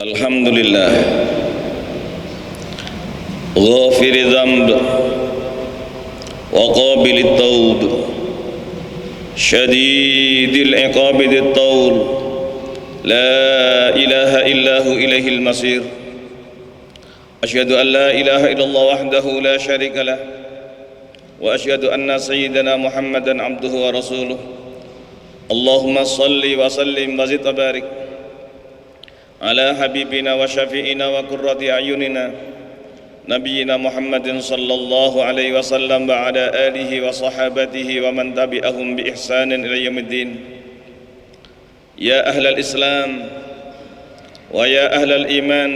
Alhamdulillah ghafiri dhanb wa qabilit tawb syadidil iqabidit tawl la ilaha illahu ilaihil masir asyhadu an la ilaha illallah wahdahu la syarika lah wa asyhadu anna sayyidana Muhammadan abduhu wa rasuluh. Allahumma salli wa sallim wa zid wa barik ala habibina wa syafi'ina wa qurrati a'yunina nabiyyina Muhammadin sallallahu alaihi wasallam wa ala alihi wa sahabatihi wa man tabi'ahum bi ihsanin ila yaumiddin. Ya ahlal islam wa ya ahlal iman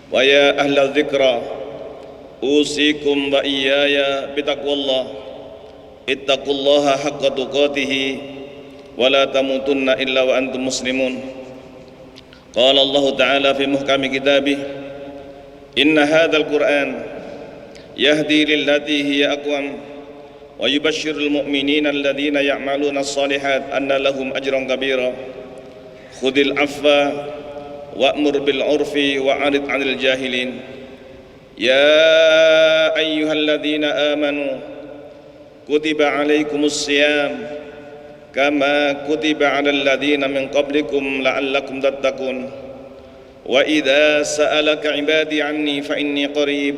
wa ya ahlal dzikra usikum wa iyaya bitaqwallah ittaqullaha haqqa tuqatih wa la tamutunna illa wa antum muslimun. Qala Allah Ta'ala fi muhkami kitabih inna hadzal Qur'an yahdi lillati hiya aqwam wa yubashshirul mu'minina alladhina ya'maluna as-shalihat anna lahum ajran kabira khudhil afwa wa'mur bil 'urfi wa'rid 'anil jahilin. Ya ayyuhalladzina amanu kutiba 'alaikumus shiyam kama kutiba 'alal ladzina min qablikum la'allakum tattaqun. Wa idza sa'alaka 'ibadi 'anni fa inni qarib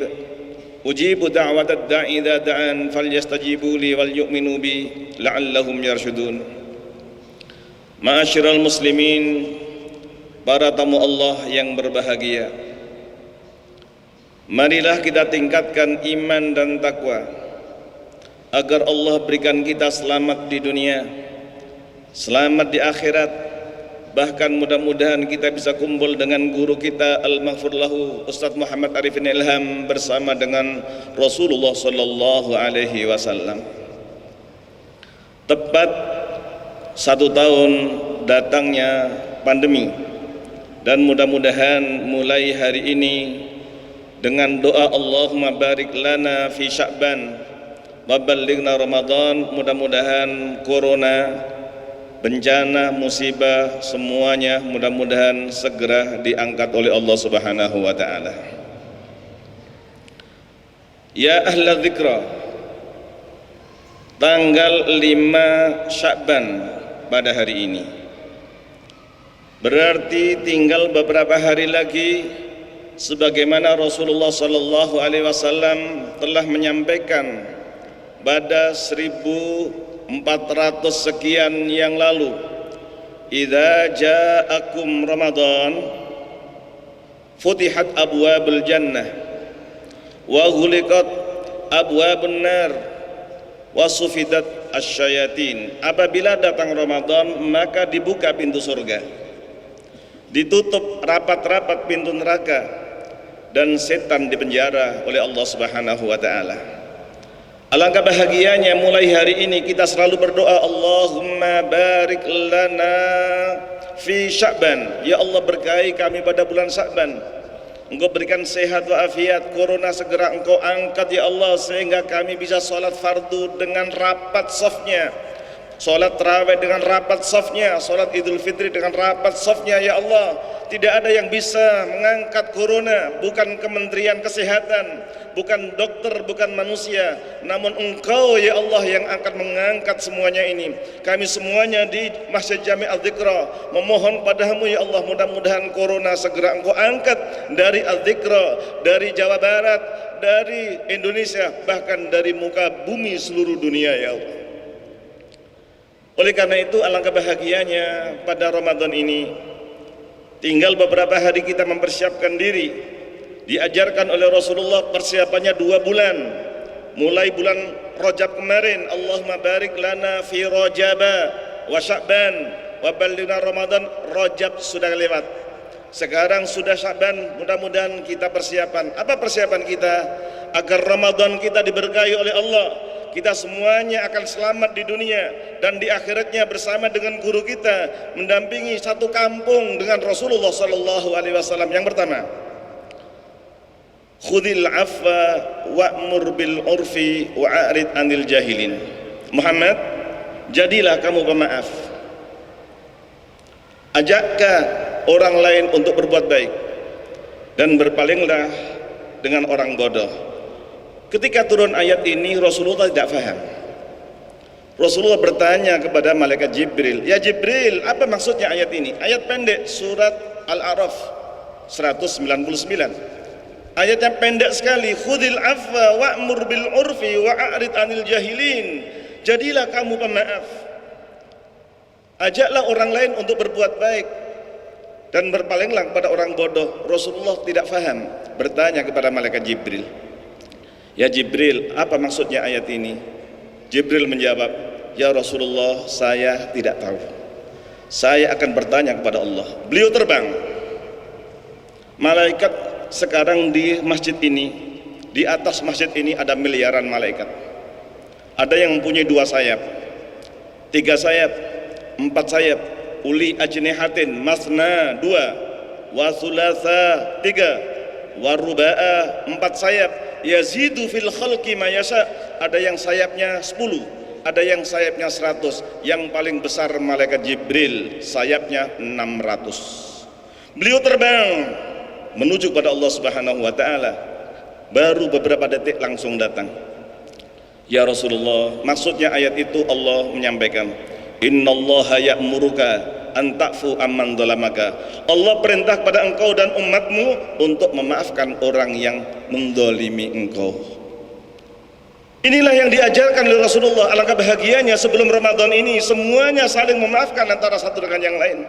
ujibu da'watad da'i idza da'an falyastajibu li wal yu'minu bi la'allahum yarshudun. Ma'asyiral muslimin, para tamu Allah yang berbahagia, marilah kita tingkatkan iman dan takwa agar Allah berikan kita selamat di dunia, selamat di akhirat, bahkan mudah-mudahan kita bisa kumpul dengan guru kita al-maghfur lahu Ustaz Muhammad Arifin Ilham bersama dengan Rasulullah sallallahu alaihi wasallam. Tepat 1 tahun datangnya pandemi, dan mudah-mudahan mulai hari ini dengan doa Allahumma barik lana fi Sya'ban wa ballighna Ramadan, mudah-mudahan corona, bencana, musibah, semuanya mudah-mudahan segera diangkat oleh Allah Subhanahu wa ta'ala. Ya ahla dzikra, tanggal 5 Sya'ban pada hari ini berarti tinggal beberapa hari lagi, sebagaimana Rasulullah sallallahu alaihi wasallam telah menyampaikan pada 1400 sekian yang lalu, idza ja'akum Ramadan futihat abwabul jannah wa ghuliqat abwabun nar wa sufidat asyayatin. Apabila datang Ramadan maka dibuka pintu surga, ditutup rapat-rapat pintu neraka, dan setan dipenjara oleh Allah Subhanahu wa ta'ala. Alangkah bahagianya mulai hari ini kita selalu berdoa, Allahumma barik lana fi Sya'ban. Ya Allah, berkahi kami pada bulan Sya'ban. Engkau berikan sehat walafiat, corona segera Engkau angkat ya Allah, sehingga kami bisa sholat fardu dengan rapat safnya, sholat tarawih dengan rapat safnya, sholat idul fitri dengan rapat safnya ya Allah. Tidak ada yang bisa mengangkat corona, bukan Kementerian Kesehatan, bukan dokter, bukan manusia, namun Engkau ya Allah yang akan mengangkat semuanya ini. Kami semuanya di Masjid Jami' Al-Dzikra memohon padamu ya Allah, mudah-mudahan corona segera Engkau angkat dari Al-Dzikra, dari Jawa Barat, dari Indonesia, bahkan dari muka bumi seluruh dunia ya Allah. Oleh karena itu alangkah bahagianya pada Ramadan ini tinggal beberapa hari kita mempersiapkan diri. Diajarkan oleh Rasulullah persiapannya 2 bulan. Mulai bulan Rajab kemarin, Allahumma barik lana fi Rajaba wa Sya'ban wa ballighna Ramadan. Rajab sudah lewat, sekarang sudah Sya'ban. Mudah-mudahan kita persiapan. Apa persiapan kita? Agar Ramadan kita diberkahi oleh Allah, kita semuanya akan selamat di dunia dan di akhiratnya bersama dengan guru kita, mendampingi satu kampung dengan Rasulullah sallallahu alaihi wasallam. Yang pertama, khudhil afwa wa'mur bil urfi wa'rid 'anil jahilin. Muhammad, jadilah kamu pemaaf. Ajakkah orang lain untuk berbuat baik dan berpalinglah dengan orang bodoh. Ketika turun ayat ini Rasulullah tidak faham. Rasulullah bertanya kepada malaikat Jibril, "Ya Jibril, apa maksudnya ayat ini?" Ayat pendek, surat Al-A'raf 199. Ayatnya pendek sekali, "Khudil afwa wa'mur bil urfi wa'rid 'anil jahilin." Jadilah kamu pemaaf. Ajaklah orang lain untuk berbuat baik dan berpalinglah kepada orang bodoh. Rasulullah tidak faham, bertanya kepada malaikat Jibril, "Ya Jibril, apa maksudnya ayat ini?" Jibril menjawab, "Ya Rasulullah, saya tidak tahu. Saya akan bertanya kepada Allah." Beliau terbang. Malaikat sekarang di masjid ini, di atas masjid ini ada miliaran malaikat. Ada yang mempunyai 2 sayap, 3 sayap, 4 sayap, uli ajnihatin, masna 2, wa thulatha 3, wa ruba'a 4 sayap, yazidu fil khalqi ma yasha. Ada yang sayapnya 10, ada yang sayapnya 100. Yang paling besar malaikat Jibril, sayapnya 600. Beliau terbang menuju kepada Allah Subhanahu wa taala. Baru beberapa detik langsung datang. "Ya Rasulullah, maksudnya ayat itu Allah menyampaikan, innallaha ya'muruka an ta'fu amman dhalamaka." Allah perintah kepada engkau dan umatmu untuk memaafkan orang yang mendolimi engkau. Inilah yang diajarkan oleh Rasulullah. Alangkah bahagianya sebelum Ramadan ini semuanya saling memaafkan antara satu dengan yang lain.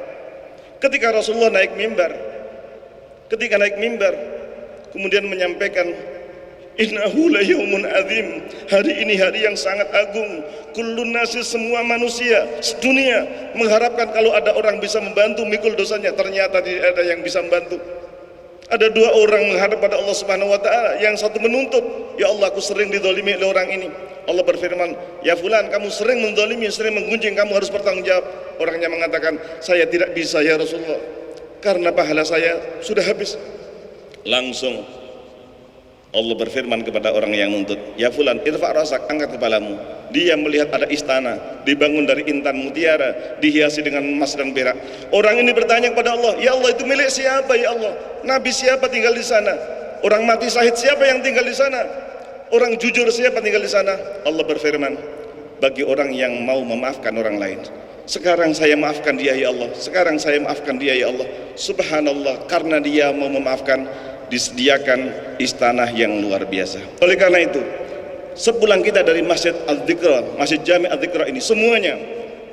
Ketika Rasulullah naik mimbar, kemudian menyampaikan, "Innahu la yaumun azim." Hari ini hari yang sangat agung. Kullun nasi, semua manusia sedunia mengharapkan kalau ada orang bisa membantu mikul dosanya. Ternyata tidak ada yang bisa membantu. Ada 2 orang menghadap pada Allah Subhanahu wa taala. Yang satu menuntut, "Ya Allah, aku sering didolimi oleh orang ini." Allah berfirman, "Ya fulan, kamu sering mendolimi, sering menggunjing, kamu harus bertanggung jawab." Orangnya mengatakan, "Saya tidak bisa ya Rasulullah, karena pahala saya sudah habis." Langsung Allah berfirman kepada orang yang nuntut, "Ya fulan, irfa' rasak, angkat kepalamu." Dia melihat ada istana dibangun dari intan mutiara, dihiasi dengan emas dan perak. Orang ini bertanya kepada Allah, "Ya Allah, itu milik siapa ya Allah? Nabi siapa tinggal di sana? Orang mati syahid siapa yang tinggal di sana? Orang jujur siapa tinggal di sana?" Allah berfirman, "Bagi orang yang mau memaafkan orang lain." Sekarang saya maafkan dia ya Allah. Sekarang saya maafkan dia ya Allah. Subhanallah, karena dia mau memaafkan, disediakan istana yang luar biasa. Oleh karena itu, sepulang kita dari Masjid Al-Dzikra, Masjid Jami Al-Dzikra ini, semuanya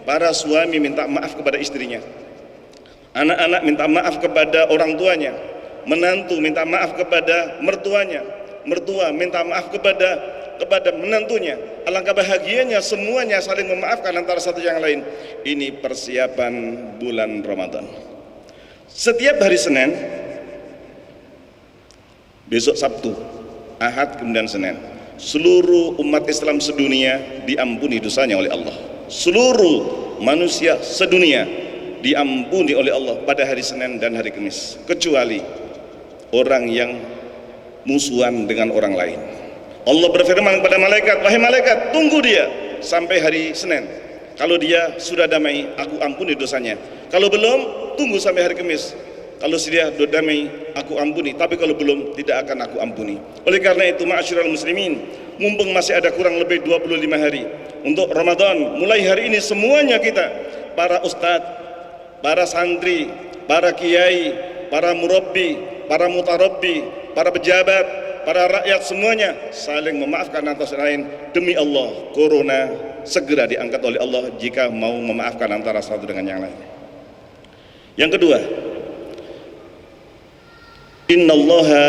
para suami minta maaf kepada istrinya, anak-anak minta maaf kepada orang tuanya, menantu minta maaf kepada mertuanya, mertua minta maaf kepada menantunya. Alangkah bahagianya semuanya saling memaafkan antara satu yang lain. Ini persiapan bulan Ramadan. Setiap hari Senin, besok Sabtu, Ahad, kemudian Senin, seluruh umat Islam sedunia diampuni dosanya oleh Allah. Seluruh manusia sedunia diampuni oleh Allah pada hari Senin dan hari Kamis, kecuali orang yang musuhan dengan orang lain. Allah berfirman kepada malaikat, "Wahai malaikat, tunggu dia sampai hari Senin. Kalau dia sudah damai, aku ampuni dosanya. Kalau belum, tunggu sampai hari Kamis. Kalau sudah damai, aku ampuni. Tapi kalau belum, tidak akan aku ampuni." Oleh karena itu, ma'asyiral muslimin, mumpung masih ada kurang lebih 25 hari untuk Ramadan, mulai hari ini semuanya kita, para ustadz, para santri, para kiai, para murabbi, para mutarabbi, para pejabat, para rakyat, semuanya saling memaafkan antara lain. Demi Allah, corona segera diangkat oleh Allah jika mau memaafkan antara satu dengan yang lain. Yang kedua, innallaha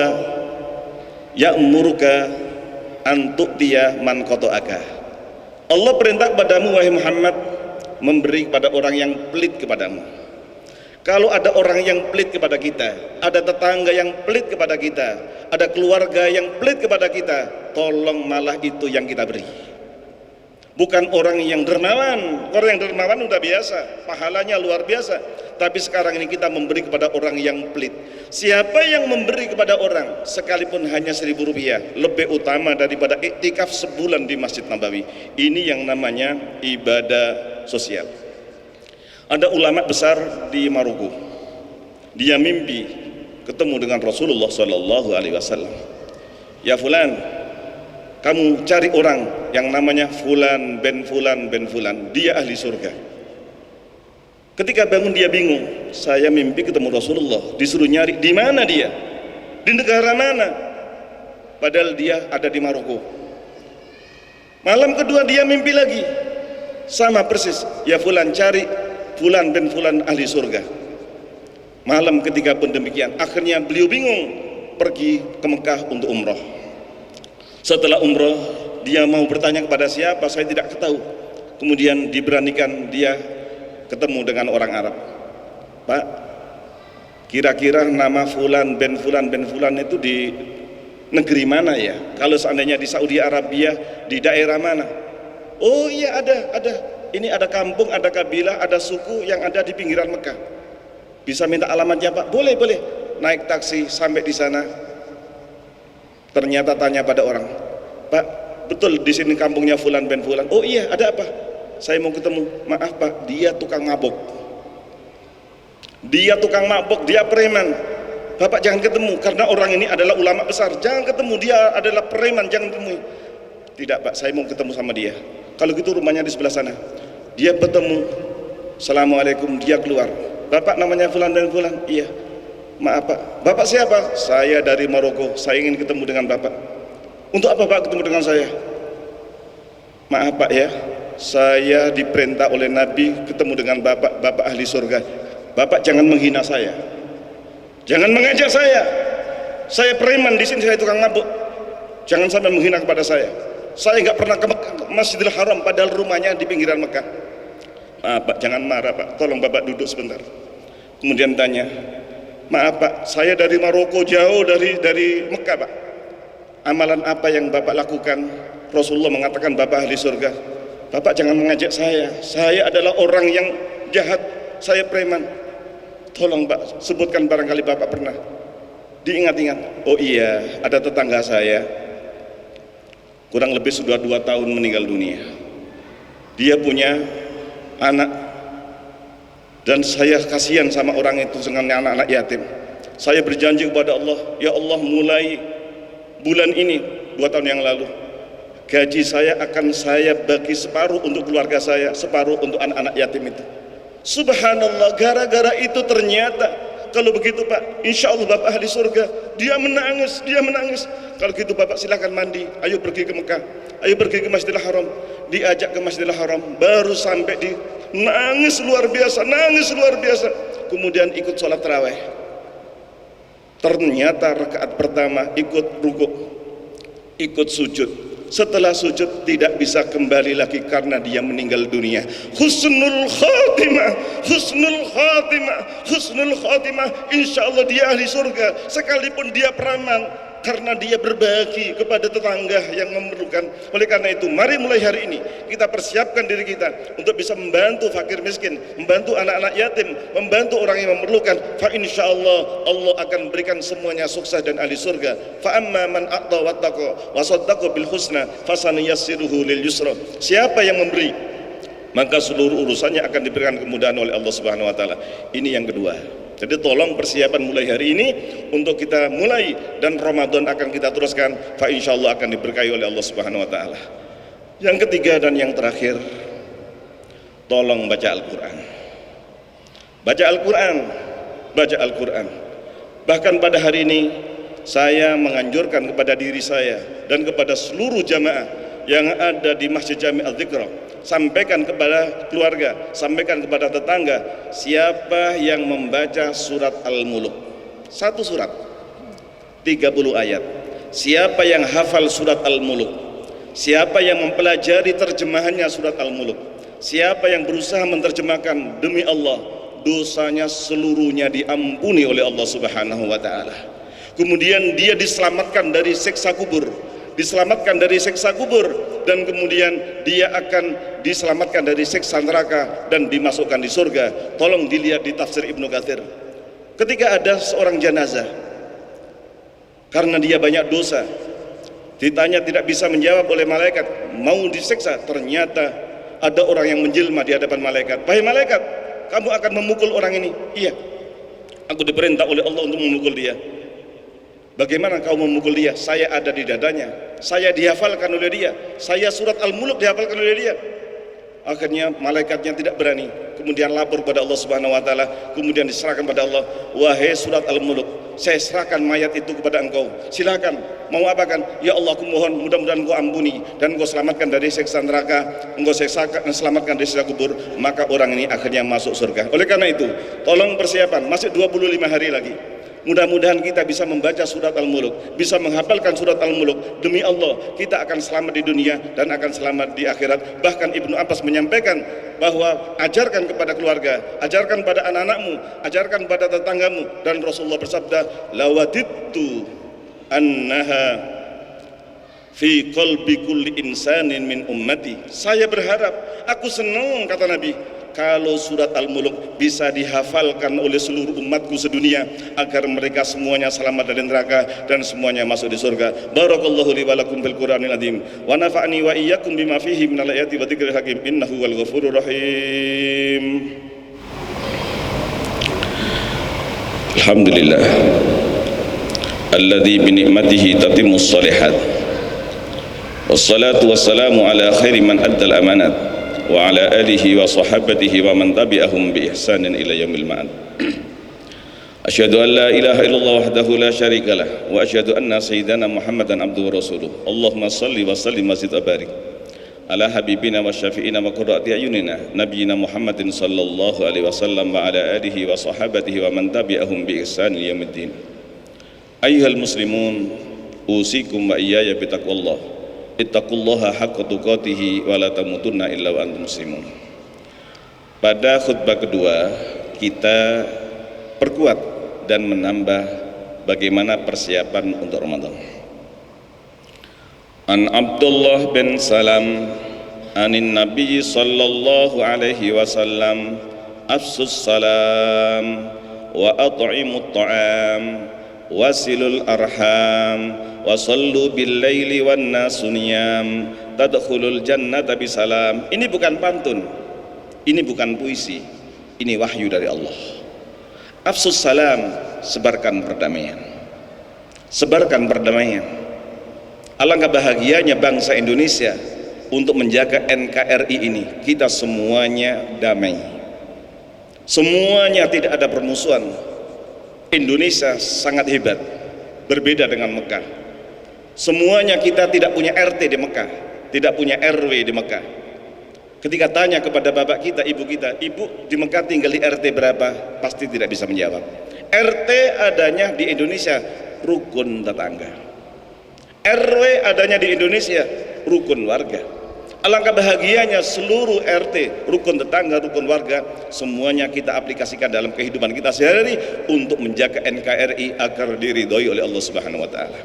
ya'muruka an tu'tiya man qata'aka. Allah perintah kepadamu wahai Muhammad, memberi kepada orang yang pelit kepadamu. Kalau ada orang yang pelit kepada kita, ada tetangga yang pelit kepada kita, ada keluarga yang pelit kepada kita, tolong malah itu yang kita beri. Bukan orang yang dermawan. Orang yang dermawan udah biasa, pahalanya luar biasa. Tapi sekarang ini kita memberi kepada orang yang pelit. Siapa yang memberi kepada orang sekalipun hanya 1.000 rupiah, lebih utama daripada iktikaf sebulan di Masjid Nabawi. Ini yang namanya ibadah sosial. Ada ulama besar di Maroko, dia mimpi ketemu dengan Rasulullah Sallallahu Alaihi Wasallam. Ya fulan, kamu cari orang yang namanya Fulan bin Fulan bin Fulan, dia ahli surga. Ketika bangun dia bingung, saya mimpi ketemu Rasulullah, disuruh nyari di mana dia, di negara mana, padahal dia ada di Maroko. Malam kedua dia mimpi lagi, sama persis, ya Fulan, cari Fulan bin Fulan ahli surga. Malam ketiga pun demikian. Akhirnya beliau bingung, pergi ke Mekah untuk umroh. Setelah umroh, dia mau bertanya kepada siapa, saya tidak tahu. Kemudian diberanikan dia ketemu dengan orang Arab. Pak, kira-kira nama Fulan bin Fulan bin Fulan itu di negeri mana ya? Kalau seandainya di Saudi Arabia, di daerah mana? Oh iya, ada. Ini ada kampung, ada kabilah, ada suku yang ada di pinggiran Mekah. Bisa minta alamatnya Pak? Boleh. Naik taksi sampai di sana. Ternyata tanya pada orang, Pak, betul di sini kampungnya Fulan bin Fulan? Oh iya, ada apa? Saya mau ketemu. Maaf Pak, dia tukang mabok. Dia preman. Bapak jangan ketemu, karena orang ini adalah ulama besar. Jangan ketemu, dia adalah preman, jangan temui. Tidak Pak, saya mau ketemu sama dia. Kalau gitu rumahnya di sebelah sana. Dia bertemu, Assalamualaikum, dia keluar. Bapak namanya Fulan dan Fulan? Iya. Maaf Pak, Bapak siapa? Saya dari Maroko, saya ingin ketemu dengan Bapak. Untuk apa Pak ketemu dengan saya? Maaf Pak ya, saya diperintah oleh Nabi ketemu dengan Bapak ahli surga. Bapak jangan menghina saya, jangan mengajak saya preman di sini, saya tukang mabuk. Jangan sampai menghina kepada saya. Saya nggak pernah ke Masjidil Haram, padahal rumahnya di pinggiran Mekah. Maaf Pak, jangan marah Pak, tolong Bapak duduk sebentar. Kemudian tanya, maaf Pak, saya dari Maroko, jauh dari Mekah Pak. Amalan apa yang Bapak lakukan? Rasulullah mengatakan Bapak ahli surga. Bapak jangan mengajak saya adalah orang yang jahat, saya preman. Tolong Pak, sebutkan barangkali Bapak pernah. Diingat-ingat, oh iya, ada tetangga saya, kurang lebih sudah 2 tahun meninggal dunia. Dia punya anak, dan saya kasihan sama orang itu dengan anak-anak yatim. Saya berjanji kepada Allah, ya Allah, mulai bulan ini 2 tahun yang lalu, gaji saya akan saya bagi separuh untuk keluarga saya, separuh untuk anak-anak yatim itu. Subhanallah, gara-gara itu ternyata, kalau begitu Pak, insya Allah Bapak ahli surga. Dia menangis. Kalau gitu Bapak silakan mandi, ayo pergi ke Mekah, ayo pergi ke Masjidil Haram. Diajak ke Masjidil Haram, baru sampai di nangis luar biasa. Kemudian ikut sholat tarawih. Ternyata rakaat pertama ikut rukuk, ikut sujud. Setelah sujud tidak bisa kembali lagi karena dia meninggal dunia. Husnul khatimah. Insya Allah dia ahli surga, sekalipun dia preman, karena dia berbagi kepada tetangga yang memerlukan. Oleh karena itu, mari mulai hari ini kita persiapkan diri kita untuk bisa membantu fakir miskin, membantu anak-anak yatim, membantu orang yang memerlukan. Fa insyaallah Allah akan berikan semuanya sukses dan ahli surga. Fa amma man a'ta wattaqa wa saddaqa bil husna fasanuyassiruhu lil yusra. Siapa yang memberi, maka seluruh urusannya akan diberikan kemudahan oleh Allah Subhanahu wa taala. Ini yang kedua. Jadi tolong persiapan mulai hari ini untuk kita mulai, dan Ramadan akan kita teruskan. Fa insyaallah akan diberkahi oleh Allah Subhanahu wa taala. Yang ketiga dan yang terakhir, tolong baca Al-Qur'an. Baca Al-Qur'an. Bahkan pada hari ini saya menganjurkan kepada diri saya dan kepada seluruh jamaah yang ada di Masjid Jami' Al-Dzikra, sampaikan kepada keluarga, sampaikan kepada tetangga, siapa yang membaca surat Al-Mulk, 1 surat 30 ayat, siapa yang hafal surat Al-Mulk, siapa yang mempelajari terjemahannya surat Al-Mulk, siapa yang berusaha menerjemahkan, demi Allah dosanya seluruhnya diampuni oleh Allah Subhanahu wa taala. Kemudian dia diselamatkan dari siksa kubur, dan kemudian dia akan diselamatkan dari siksa neraka dan dimasukkan di surga. Tolong dilihat di tafsir Ibnu Katsir. Ketika ada seorang jenazah, karena dia banyak dosa, ditanya tidak bisa menjawab oleh malaikat, mau disiksa. Ternyata ada orang yang menjelma di hadapan malaikat. Wahai malaikat, kamu akan memukul orang ini? Iya. Aku diperintah oleh Allah untuk memukul dia. Bagaimana kau memukul dia? Saya ada di dadanya, saya dihafalkan oleh dia, saya surat Al-Mulk dihafalkan oleh dia. Akhirnya malaikatnya tidak berani, kemudian lapor pada Allah Subhanahu wa taala, kemudian diserahkan pada Allah. Wahai surat Al-Mulk, saya serahkan mayat itu kepada engkau, silakan mau apakan. Ya Allah, aku mohon mudah-mudahan engkau ampuni dan engkau selamatkan dari siksa neraka, engkau selamatkan dari siksa kubur, maka orang ini akhirnya masuk surga. Oleh karena itu, tolong persiapan, masih 25 hari lagi. Mudah-mudahan kita bisa membaca surat Al-Mulk, bisa menghafalkan surat Al-Mulk. Demi Allah, kita akan selamat di dunia dan akan selamat di akhirat. Bahkan Ibnu Abbas menyampaikan bahwa ajarkan kepada keluarga, ajarkan pada anak-anakmu, ajarkan pada tetanggamu. Dan Rasulullah bersabda, lawadittu annaha fi qalbi kulli insanin min ummati. Saya berharap, aku senang, kata Nabi, kalau surat Al-Mulk bisa dihafalkan oleh seluruh umatku sedunia, agar mereka semuanya selamat dari neraka dan semuanya masuk di surga. Barakallahu li wa lakum bil Qur'anil azim wa nafa'ani wa iyyakum bima fihi minal ayati wa dzikril hakim innahu wal ghafurur rahim. Alhamdulillah alladzi bi ni'matihi tatimmus shalihat. Wassalatu wassalamu ala khairi man addal amanat wa ala alihi wa sahabatihi wa man tabi'ahum bi ihsanin ila yaumil ma'ad. Asyhadu an la ilaha illallah wahdahu la syarika lah wa asyhadu anna sayyidana Muhammadan abduhu wa rasuluh. Allahumma salli wa sallim wa zid wa barik ala habibina wa syafi'ina wa qurrati ayunina nabiyyina Muhammadin sallallahu alaihi wasallam wa ala alihi wa sahabatihi wa man tabi'ahum bi ihsanin ila yaumiddin. Ayyuhal muslimun, usikum wa iyaya bi taqwallah. Ittaqullaha haqqa tuqatih wa la tamutunna illa wa antum muslimun. Pada khutbah kedua, kita perkuat dan menambah bagaimana persiapan untuk Ramadan. An Abdullah bin Salam anin Nabi sallallahu alaihi wasallam afsus salam wa at'imut ta'am wasilul arham wa sallu bil laili wan nasu niyam tadkhulul jannata bisalam. Ini bukan pantun, ini bukan puisi, ini wahyu dari Allah. Afsus salam, sebarkan perdamaian, sebarkan perdamaian. Alangkah bahagianya bangsa Indonesia untuk menjaga NKRI ini. Kita semuanya damai, semuanya tidak ada permusuhan. Indonesia sangat hebat, berbeda dengan Mekah. Semuanya kita tidak punya RT di Mekah, tidak punya RW di Mekah. Ketika tanya kepada bapak kita, ibu kita, ibu di Mekah tinggal di RT berapa? Pasti tidak bisa menjawab. RT adanya di Indonesia rukun tetangga, RW adanya di Indonesia rukun warga. Alangkah bahagianya seluruh RT, rukun tetangga, rukun warga, semuanya kita aplikasikan dalam kehidupan kita sehari-hari untuk menjaga NKRI agar diridhoi oleh Allah Subhanahu wa taala.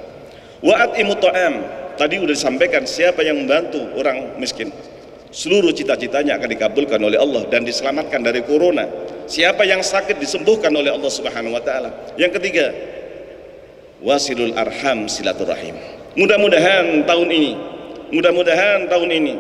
Wa at'imut ta'am, tadi sudah disampaikan siapa yang membantu orang miskin, seluruh cita-citanya akan dikabulkan oleh Allah dan diselamatkan dari corona. Siapa yang sakit disembuhkan oleh Allah Subhanahu wa taala. Yang ketiga, wasilul arham, silaturahim. Mudah-mudahan tahun ini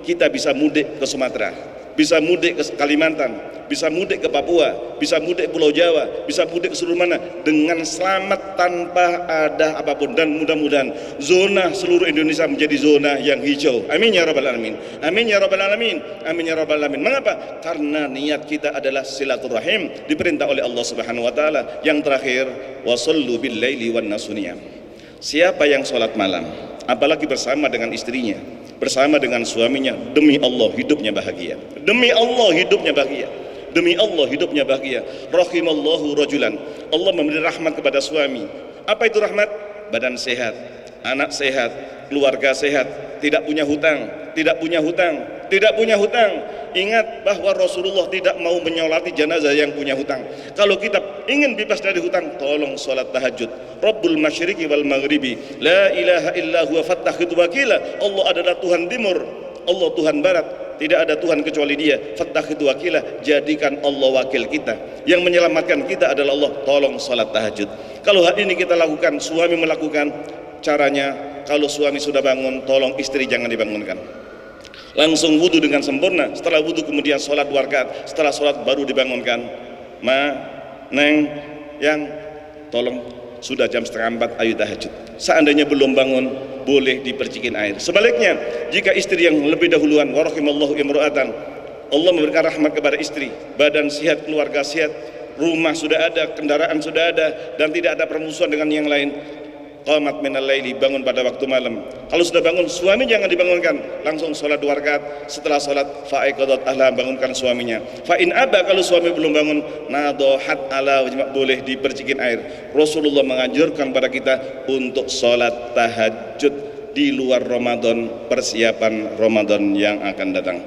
kita bisa mudik ke Sumatera, bisa mudik ke Kalimantan, bisa mudik ke Papua, bisa mudik Pulau Jawa, bisa mudik ke seluruh mana dengan selamat tanpa ada apapun. Dan mudah-mudahan zona seluruh Indonesia menjadi zona yang hijau. Amin ya rabbal alamin. Amin ya rabbal alamin. Amin ya rabbal alamin. Mengapa? Karena niat kita adalah silaturahim, diperintah oleh Allah Subhanahu wa taala. Yang terakhir, wasallu bil laili wan nasuniyam. Siapa yang sholat malam, apalagi bersama dengan istrinya, bersama dengan suaminya, demi Allah hidupnya bahagia. Demi Allah hidupnya bahagia. Demi Allah hidupnya bahagia. Rahimallahu rajulan, Allah memberi rahmat kepada suami. Apa itu rahmat? Badan sehat, anak sehat, keluarga sehat, tidak punya hutang, tidak punya hutang, tidak punya hutang. Ingat bahwa Rasulullah tidak mau menyolati jenazah yang punya hutang. Kalau kita ingin bebas dari hutang, tolong sholat tahajud. Rabbul masyriqi wal maghribi, la ilaha illa huwa fattakhidhu wakila. Allah adalah Tuhan timur, Allah Tuhan barat, tidak ada Tuhan kecuali Dia. Fattakhidhu wakila, jadikan Allah wakil kita. Yang menyelamatkan kita adalah Allah. Tolong sholat tahajud. Kalau hal ini kita lakukan, suami melakukan, caranya kalau suami sudah bangun, tolong istri jangan dibangunkan. Langsung wudu dengan sempurna. Setelah wudu kemudian sholat 2 rakaat. Setelah sholat baru dibangunkan. Ma, neng, yang tolong sudah jam 3:30 ayo tahajud. Seandainya belum bangun boleh dipercikin air. Sebaliknya jika istri yang lebih dahuluan, warahimallahu imra'atan, Allah memberikan rahmat kepada istri, badan sehat, keluarga sehat, rumah sudah ada, kendaraan sudah ada, dan tidak ada permusuhan dengan yang lain. Qamat minal laili, bangun pada waktu malam. Kalau sudah bangun, suami jangan dibangunkan, langsung sholat 2 rakaat. Setelah sholat, fa'aiqadat ahla, bangunkan suaminya. Fa'in aba, kalau suami belum bangun, nadohat ala, boleh dipercikin air. Rasulullah menganjurkan pada kita untuk sholat tahajud di luar Ramadan, persiapan Ramadan yang akan datang.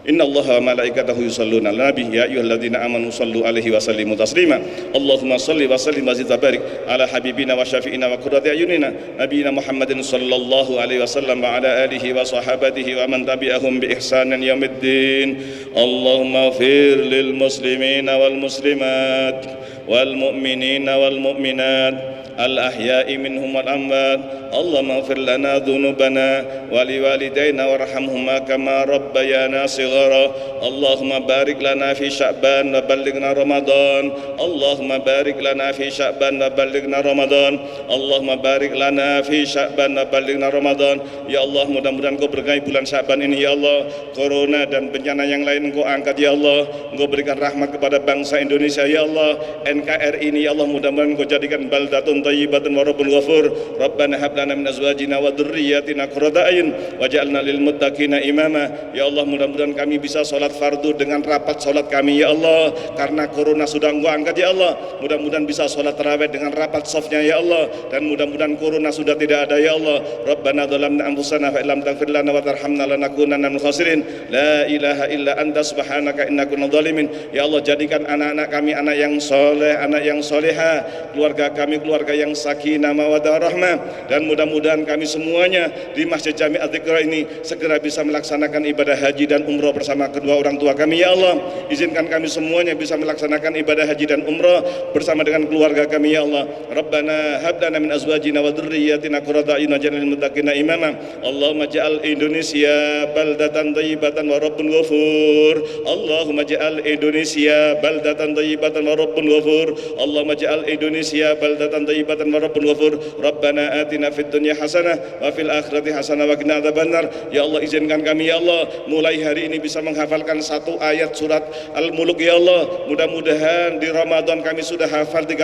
Inna Allaha wa malaikatahu yusalluna ala nabi ya ayyuhalladzina amanu sallu alaihi wa sallimu taslima. Allahumma salli wa sallim wa zid wa barik ala habibina wa syafi'ina wa qurrati ayunina nabiyina Muhammadin sallallahu alaihi wasallam wa ala alihi wa sahabatihi wa man tabi'ahum bi ihsanin yaumiddin. Allahumma ighfir lil muslimina wal muslimat wal mu'minina wal mu'minat al-ahya'i minhum wal amwat. Allahumma ighfir lana dhunubana wa liwalidayna warhamhuma kama rabbayana shighara. Allahumma barik lana fi Sya'ban wa ballighna Ramadan. Allahumma barik lana fi Sya'ban wa ballighna Ramadan. Allahumma barik lana fi Sya'ban wa ballighna Ramadan. Ya Allah, mudah-mudahan Engkau berkahi bulan Sya'ban ini ya Allah. Corona dan bencana yang lain Engkau angkat ya Allah. Engkau berikan rahmat kepada bangsa Indonesia ya Allah. NKRI ini ya Allah, mudah-mudahan Engkau jadikan baldatun thayyibatan wa rabbun ghafur. Rabbana hab lana min azwajina wa dhurriyyatina qurrata a'yun waj'alna lil muttaqina imama. Ya Allah, mudah-mudahan kami bisa sholat fardu dengan rapat sholat kami ya Allah, karena corona sudah Engkau angkat ya Allah. Mudah-mudahan bisa sholat tarawih dengan rapat safnya ya Allah, dan mudah-mudahan corona sudah tidak ada ya Allah. Rabbana dhalamna anfusana fa illam taghfir lana wa tarhamna lanakunanna minal khasirin. La ilaha illa anta subhanaka inna kunna dhalimin. Ya Allah, jadikan anak-anak kami anak yang soleh, anak yang soleha, keluarga kami keluarga yang sakinah mawaddah rahmah, dan mudah-mudahan kami semuanya di Masjid Jami' Adz-Dzikra ini segera bisa melaksanakan ibadah haji dan umrah bersama kedua orang tua kami ya Allah. Izinkan kami semuanya bisa melaksanakan ibadah haji dan umrah bersama dengan keluarga kami ya Allah. Rabbana hab lana min azwajina wa dhurriyyatina qurrata a'yun waj'alna lil muttaqina imama. Allahumma ja'al Indonesia baldatan thayyibatan wa rabbun ghafur. Allahumma ja'al Indonesia baldatan thayyibatan wa rabbun ghafur. Allahumma ja'al Indonesia baldatan thayyibatan wa rabbun ghafur. Rabbana atina fid dunya hasanah wa fil akhirati hasanah wa qina adzabannar. Ya Allah, izinkan kami ya Allah mulai hari ini bisa menghafalkan 1 ayat surat Al-Mulk ya Allah. Mudah-mudahan di Ramadan kami sudah hafal 30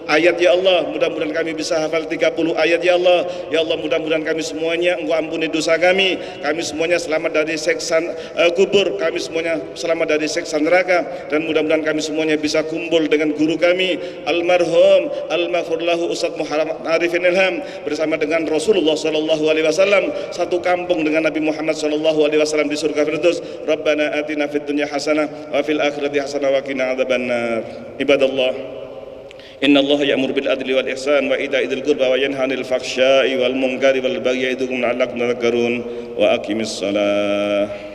ayat ya Allah. Mudah-mudahan kami bisa hafal 30 ayat ya Allah. Ya Allah, mudah-mudahan kami semuanya Engkau ampuni dosa kami. Kami semuanya selamat dari siksa kubur. Kami semuanya selamat dari siksa neraka, dan mudah-mudahan kami semuanya bisa kumpul dengan guru kami almarhum al-maghfur lahu Ustaz Muhammad Arifin Ilham bersama dengan Rasulullah sallallahu alaihi wasallam, satu kampung dengan Nabi Muhammad sallallahu alaihi wasallam di surga Firdaus. Rabbana atina fid dunya hasanah wa fil akhirati hasanah wa qina adzabannar. Ibadallah, inna Allah ya'muru bil adli wal ihsan wa ita'i dzil qurba wa yanha 'anil fahsya'i wal munkari wal bagyi ya'idukum la'allakum tadhakkarun. Wa aqimis shalah.